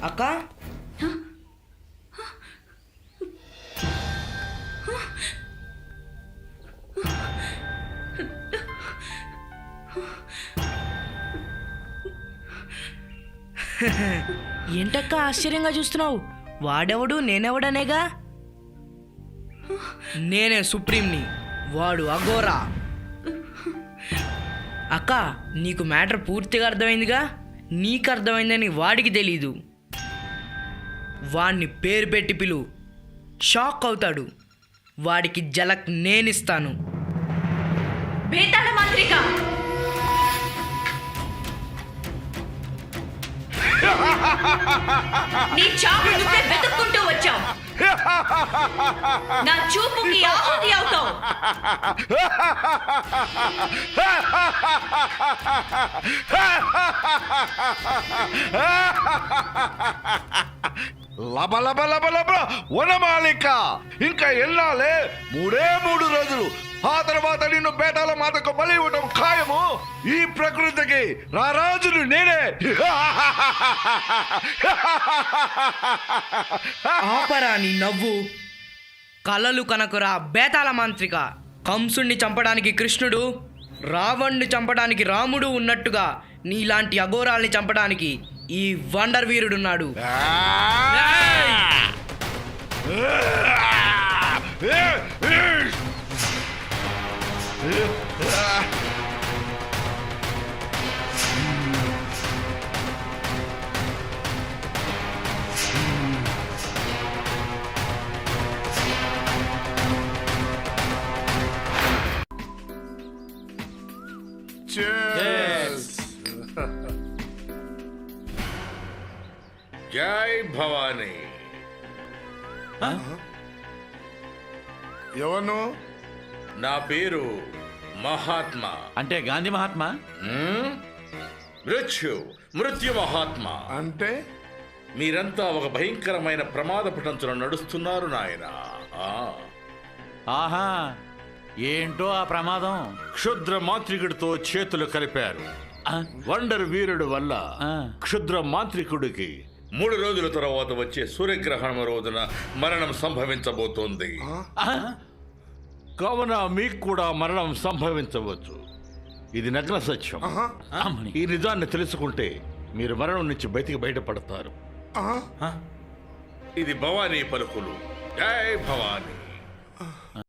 అక్క ఏంటక్క ఆశ్చర్యంగా చూస్తున్నావు? వాడెవడు నేనెవడనేగా. నేనే సుప్రీంని, వాడు అఘోరా. అక్క నీకు మ్యాటర్ పూర్తిగా అర్థమైందిగా. నీకు అర్థమైందని వాడికి తెలీదు. వాడిని పేరు పెట్టి పిలు, షాక్ అవుతాడు. వాడికి జలక్ నేనిస్తాను. బేతాళ మాంత్రిక, నీ చావు నువ్వే వెతుక్కుంటూ వచ్చావు. నా చూపుకి ఆహుతి అవుతావు. లబ లబ లబ లబ వనమాలిక. ఇంకా ఎల్లాలే 3 రోజులు. ఆ తర్వాత నిన్ను బేతాళ మాతకు బలి ఇవ్వటం ఖాయము. ఈ ప్రకృతికి రారాజును నేనే. ఆపరా నీ నవ్వు. కలలు కనకురా బేతాళ మాంత్రిక. కంసుణ్ణి చంపడానికి కృష్ణుడు, రావణ్ణి చంపడానికి రాముడు ఉన్నట్టుగా నీలాంటి అఘోరాల్ని చంపడానికి ఈ వండర్ వీరుడున్నాడు. జై భవానీ. ఎవను? నా పేరు మహాత్మా. అంటే గాంధీ మహాత్మా? మృత్యు మహాత్మా. అంటే మీరంతా ఒక భయంకరమైన ప్రమాద పటంచున నడుస్తున్నారు నాయన. ఆహా, ఏంటో ఆ ప్రమాదం? క్షుద్ర మాంత్రికుడితో చేతులు కలిపారు. వండర్ వీరుడు వల్ల క్షుద్ర మాంత్రికుడికి 3 రోజుల తర్వాత వచ్చే సూర్యగ్రహణం రోజున మరణం సంభవించబోతోంది. కావున మీకు కూడా మరణం సంభవించవచ్చు. ఇది నగ్న సత్యం. ఈ నిజాన్ని తెలుసుకుంటే మీరు మరణం నుంచి బయటపడతారు. ఇది భవానీ పలుకులు. జై భవానీ.